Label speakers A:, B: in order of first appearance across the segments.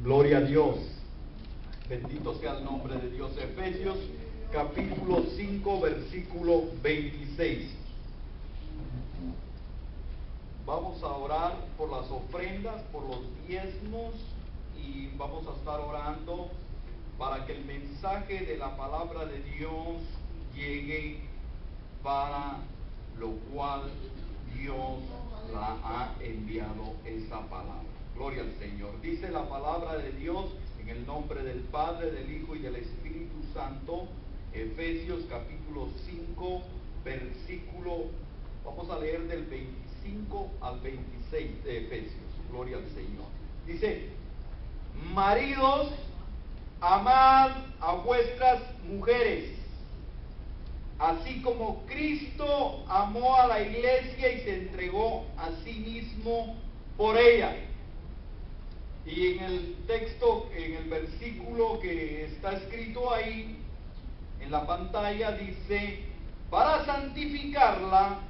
A: Gloria a Dios. Bendito sea el nombre de Dios. Efesios capítulo 5, versículo 26. Vamos a orar por las ofrendas, por los diezmos, y vamos a estar orando para que el mensaje de la palabra de Dios llegue, para lo cual Dios la ha enviado esa palabra. Gloria al Señor. Dice la palabra de Dios en el nombre del Padre, del Hijo y del Espíritu Santo. Efesios capítulo 5, versículo, vamos a leer del 25 al 26 de Efesios. Gloria al Señor. Dice: maridos, amad a vuestras mujeres, así como Cristo amó a la iglesia y se entregó a sí mismo por ella. Y en el texto, en el versículo que está escrito ahí en la pantalla, dice: para santificarla,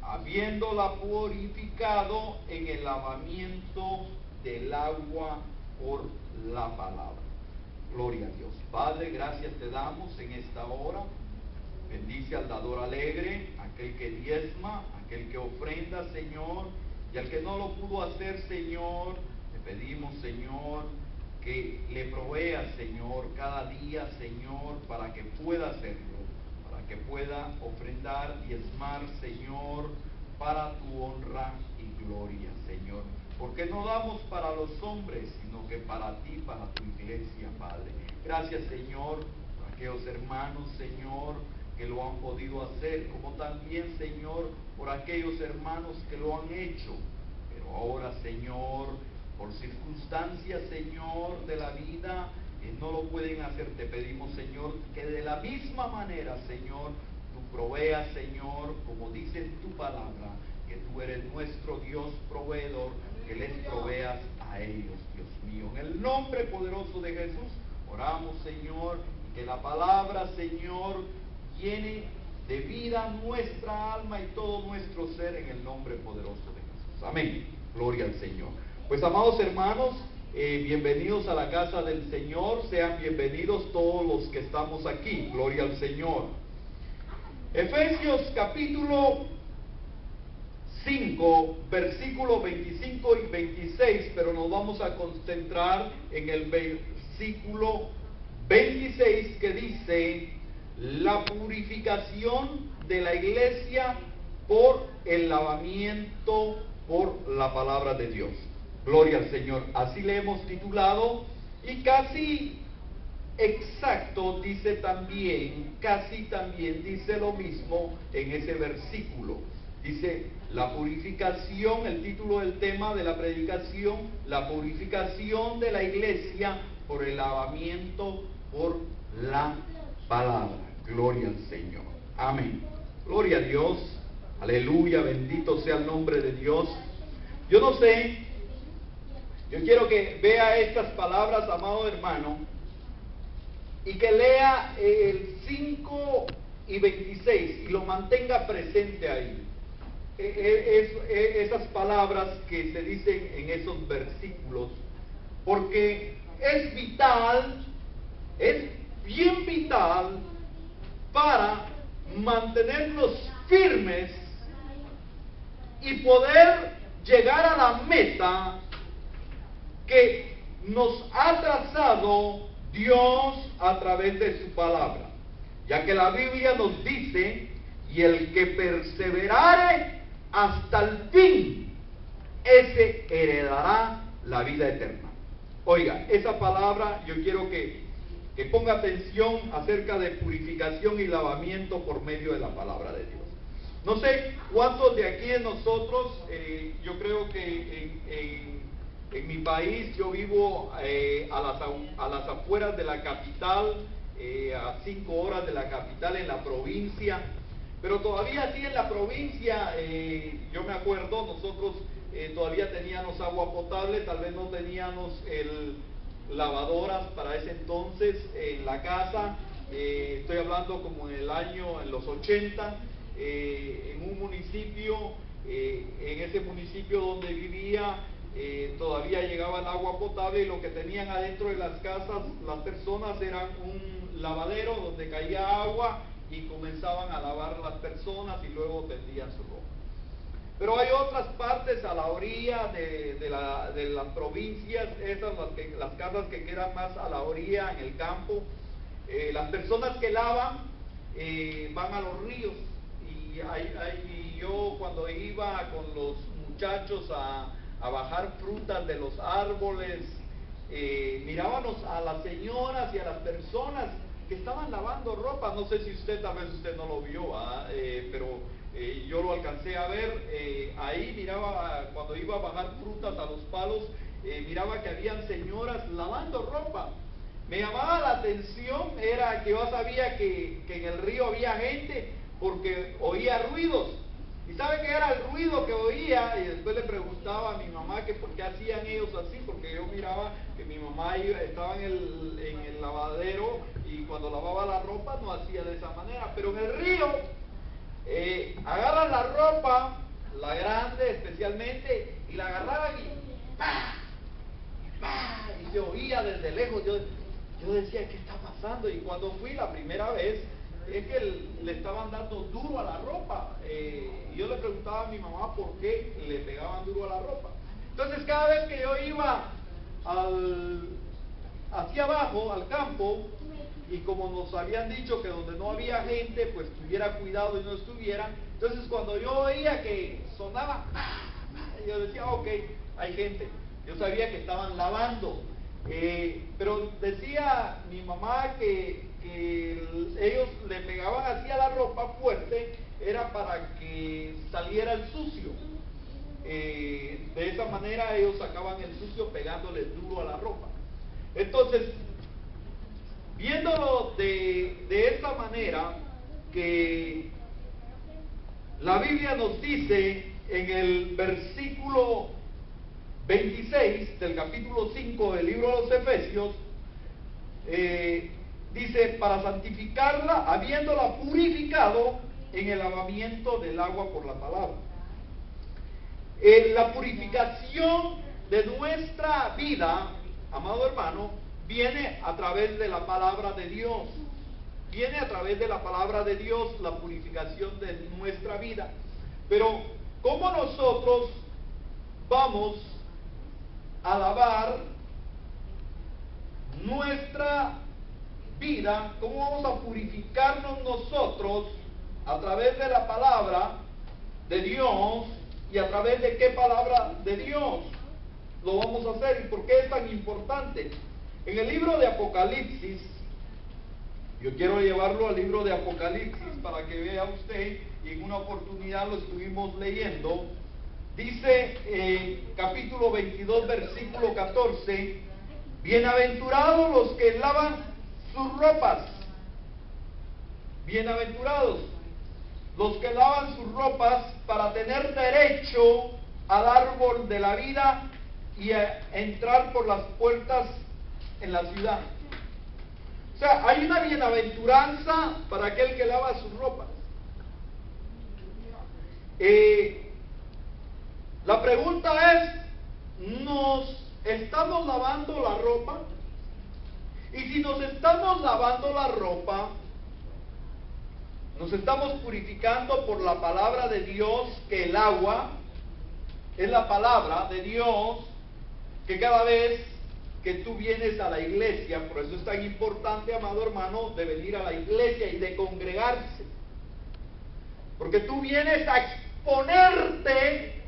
A: habiéndola purificado en el lavamiento del agua por la palabra. Gloria a Dios. Padre, gracias te damos en esta hora. Bendice al dador alegre, aquel que diezma, aquel que ofrenda, Señor, y al que no lo pudo hacer, Señor, te pedimos, Señor, que le proveas, Señor, cada día, Señor, para que pueda hacerlo, para que pueda ofrendar, diezmar, Señor, para tu honra y gloria, Señor. Porque no damos para los hombres, sino que para ti, para tu iglesia, Padre. Gracias, Señor, por aquellos hermanos, Señor, que lo han podido hacer, como también, Señor, por aquellos hermanos que lo han hecho. Pero ahora, Señor, por circunstancias, Señor, de la vida, no lo pueden hacer. Te pedimos, Señor, que de la misma manera, Señor, tú proveas, Señor, como dice en tu palabra, que tú eres nuestro Dios proveedor, que les proveas a ellos, Dios mío. En el nombre poderoso de Jesús, oramos, Señor, y que la palabra, Señor, llene de vida nuestra alma y todo nuestro ser, en el nombre poderoso de Jesús. Amén. Gloria al Señor. Pues, amados hermanos, bienvenidos a la casa del Señor. Sean bienvenidos todos los que estamos aquí. Gloria al Señor. Efesios capítulo 5, versículos 25 y 26, pero nos vamos a concentrar en el versículo 26, que dice: la purificación de la iglesia por el lavamiento por la palabra de Dios. Gloria al Señor. Así le hemos titulado, y casi exacto dice también, casi también dice lo mismo en ese versículo. Dice: la purificación, el título del tema de la predicación, la purificación de la iglesia por el lavamiento por la palabra. Gloria al Señor. Amén. Gloria a Dios. Aleluya. Bendito sea el nombre de Dios. Yo no sé, yo quiero que vea estas palabras, amado hermano, y que lea el 5 y 26 y lo mantenga presente ahí. Esas palabras que se dicen en esos versículos, porque es vital, es bien vital para mantenernos firmes y poder llegar a la meta que nos ha trazado Dios a través de su palabra, ya que la Biblia nos dice: y el que perseverare hasta el fin, ese heredará la vida eterna. Oiga, esa palabra yo quiero que ponga atención acerca de purificación y lavamiento por medio de la palabra de Dios. No sé cuántos de aquí de nosotros, yo creo que en mi país, yo vivo a las afueras de la capital, a 5 horas de la capital, en la provincia, pero todavía aquí en la provincia, yo me acuerdo, nosotros todavía teníamos agua potable, tal vez no teníamos lavadoras para ese entonces en la casa. Estoy hablando como en los 80, en un municipio, en ese municipio donde vivía, todavía llegaba el agua potable, y lo que tenían adentro de las casas las personas eran un lavadero donde caía agua y comenzaban a lavar las personas y luego tendían su ropa. Pero hay otras partes a la orilla de las provincias, las casas que quedan más a la orilla, en el campo. Las personas que lavan van a los ríos, y yo cuando iba con los muchachos a bajar frutas de los árboles, mirábamos a las señoras y a las personas que estaban lavando ropa. No sé si tal vez usted no lo vio, pero yo lo alcancé a ver. Ahí miraba, cuando iba a bajar frutas a los palos, miraba que habían señoras lavando ropa. Me llamaba la atención, era que yo sabía que en el río había gente, porque oía ruidos. ¿Y sabe qué era el ruido que oía? Y después le preguntaba a mi mamá que por qué hacían ellos así, porque yo miraba que mi mamá estaba en el lavadero, y cuando lavaba la ropa no hacía de esa manera. Pero en el río, agarran la ropa, la grande especialmente, y la agarraban y ¡pah! ¡Pah! Y se oía desde lejos. Yo decía, ¿qué está pasando? Y cuando fui la primera vez, es que le estaban dando duro a la ropa. Y yo le preguntaba a mi mamá por qué le pegaban duro a la ropa. Entonces, cada vez que yo iba hacia abajo, al campo, y como nos habían dicho que donde no había gente, pues tuviera cuidado y no estuviera, entonces cuando yo oía que sonaba, yo decía, ok, hay gente. Yo sabía que estaban lavando. Pero decía mi mamá que ellos le pegaban así a la ropa fuerte, era para que saliera el sucio. De esa manera ellos sacaban el sucio pegándole duro a la ropa. Entonces, viéndolo de esta manera, que la Biblia nos dice en el versículo 26 del capítulo 5 del libro de los Efesios, dice, para santificarla, habiéndola purificado en el lavamiento del agua por la palabra. La purificación de nuestra vida, amado hermano, viene a través de la palabra de Dios. Viene a través de la palabra de Dios la purificación de nuestra vida. Pero, ¿cómo nosotros vamos a lavar nuestra vida? ¿Cómo vamos a purificarnos nosotros? A través de la palabra de Dios. ¿Y a través de qué palabra de Dios lo vamos a hacer? ¿Y por qué es tan importante? En el libro de Apocalipsis, yo quiero llevarlo al libro de Apocalipsis para que vea usted, y en una oportunidad lo estuvimos leyendo. Dice capítulo 22, versículo 14, bienaventurados los que lavan sus ropas, bienaventurados los que lavan sus ropas para tener derecho al árbol de la vida y a entrar por las puertas en la ciudad. O sea, hay una bienaventuranza para aquel que lava sus ropas. La pregunta es, ¿nos estamos lavando la ropa? Y si nos estamos lavando la ropa, nos estamos purificando por la palabra de Dios, que el agua es la palabra de Dios, que cada vez que tú vienes a la iglesia, por eso es tan importante, amado hermano, de venir a la iglesia y de congregarse. Porque tú vienes a exponerte,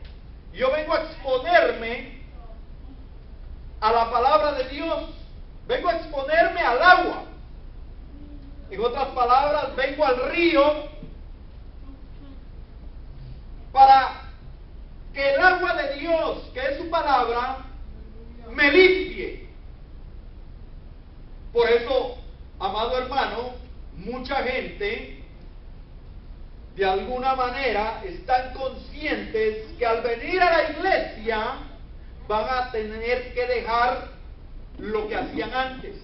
A: yo vengo a exponerme a la palabra de Dios, vengo a exponerme al agua. En otras palabras, vengo al río para que el agua de Dios, que es su palabra, me limpie. Por eso, amado hermano, mucha gente de alguna manera están conscientes que al venir a la iglesia van a tener que dejar lo que hacían antes.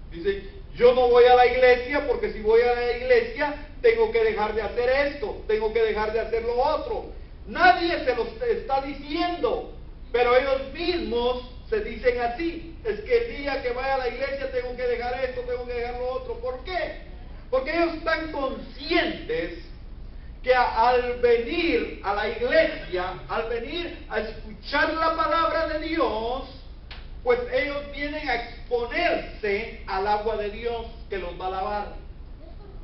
A: Dicen, yo no voy a la iglesia porque si voy a la iglesia tengo que dejar de hacer esto, tengo que dejar de hacer lo otro. Nadie se lo está diciendo, pero ellos mismos se dicen así: es que el día que vaya a la iglesia tengo que dejar esto, tengo que dejar lo otro. ¿Por qué? Porque ellos están conscientes que al venir a la iglesia, al venir a escuchar la palabra de Dios, pues ellos vienen a exponerse al agua de Dios que los va a lavar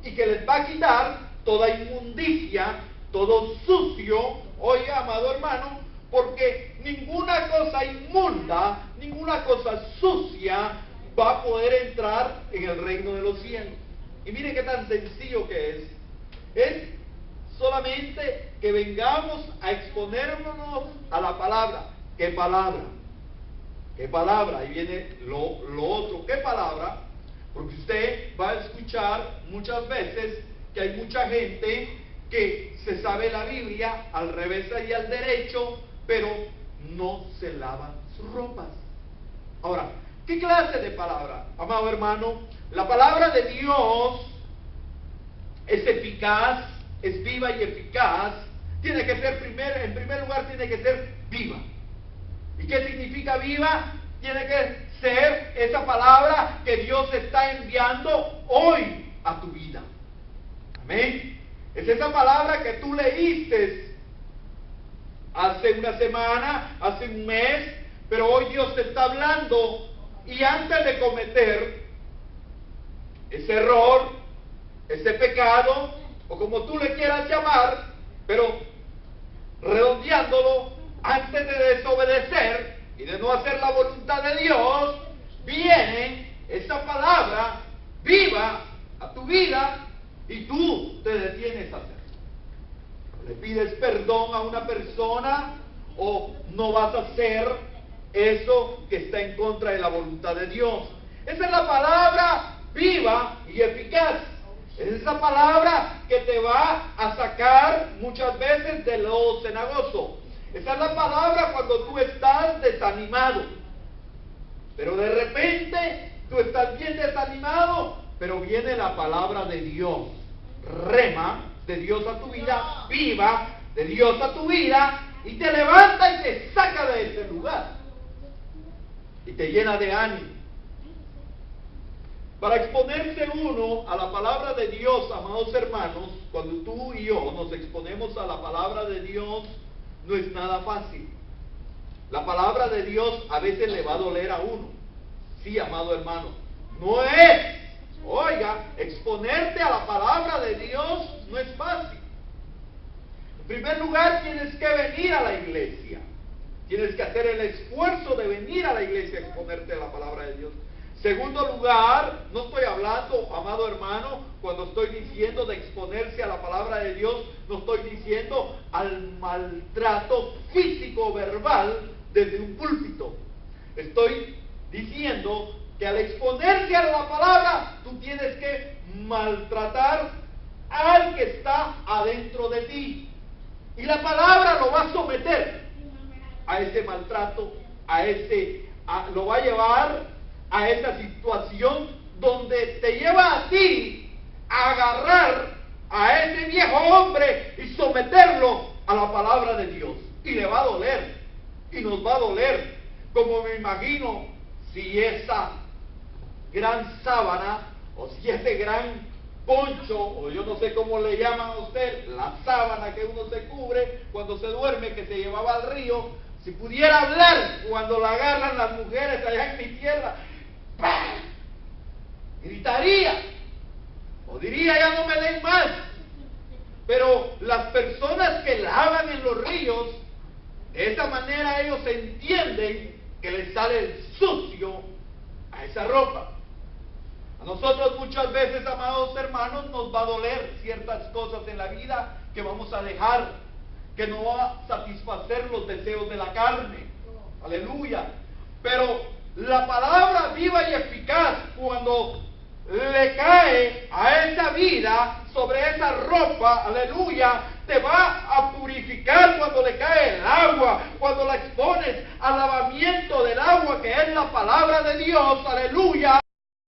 A: y que les va a quitar toda inmundicia, todo sucio. Oiga, amado hermano, porque ninguna cosa inmunda, ninguna cosa sucia va a poder entrar en el reino de los cielos. Y mire qué tan sencillo que es solamente que vengamos a exponernos a la palabra. ¿Qué palabra? ¿Qué palabra? Ahí viene lo otro. ¿Qué palabra? Porque usted va a escuchar muchas veces que hay mucha gente que se sabe la Biblia al revés y al derecho, pero no se lavan sus ropas. Ahora, ¿qué clase de palabra? Amado hermano, la palabra de Dios es eficaz, es viva y eficaz. Tiene que ser en primer lugar, tiene que ser viva. ¿Y qué significa viva? Tiene que ser esa palabra que Dios está enviando hoy a tu vida. Amén. Es esa palabra que tú leíste hace una semana, hace un mes, pero hoy Dios te está hablando, y antes de cometer ese error, ese pecado, o como tú le quieras llamar, pero redondeándolo, antes de desobedecer y de no hacer la voluntad de Dios, viene esa palabra viva a tu vida y tú te detienes a hacerlo. Le pides perdón a una persona o no vas a hacer eso que está en contra de la voluntad de Dios. Esa es la palabra viva y eficaz. Es esa palabra que te va a sacar muchas veces del lodo cenagoso. Esa es la palabra cuando tú estás desanimado. Pero de repente tú estás bien desanimado, pero viene la palabra de Dios. Rema de Dios a tu vida, viva de Dios a tu vida, y te levanta y te saca de ese lugar. Y te llena de ánimo. Para exponerse uno a la palabra de Dios, amados hermanos, cuando tú y yo nos exponemos a la palabra de Dios, no es nada fácil. La palabra de Dios a veces le va a doler a uno. Sí, amado hermano, no es, oiga, exponerte a la palabra de Dios no es fácil. En primer lugar, tienes que venir a la iglesia. Tienes que hacer el esfuerzo de venir a la iglesia a exponerte a la palabra de Dios. Segundo lugar, no estoy hablando, amado hermano, cuando estoy diciendo de exponerse a la palabra de Dios, no estoy diciendo al maltrato físico o verbal desde un púlpito. Estoy diciendo que al exponerse a la palabra, tú tienes que maltratar al que está adentro de ti. Y la palabra lo va a someter a ese maltrato, lo va a llevar a esa situación donde te lleva a ti a agarrar a ese viejo hombre y someterlo a la palabra de Dios. Y le va a doler, y nos va a doler, como me imagino si esa gran sábana, o si ese gran poncho, o yo no sé cómo le llaman a usted, la sábana que uno se cubre cuando se duerme, que se llevaba al río, si pudiera hablar cuando la agarran las mujeres allá en mi tierra, ¡pah!, gritaría, o diría, ya no me den más. Pero las personas que lavan en los ríos, de esa manera ellos entienden que les sale el sucio a esa ropa. A nosotros muchas veces, amados hermanos, nos va a doler ciertas cosas en la vida que vamos a dejar, que no va a satisfacer los deseos de la carne. Aleluya. Pero la palabra viva y eficaz, cuando le cae a esa vida sobre esa ropa, aleluya, te va a purificar cuando le cae el agua, cuando la expones al lavamiento del agua que es la palabra de Dios, aleluya,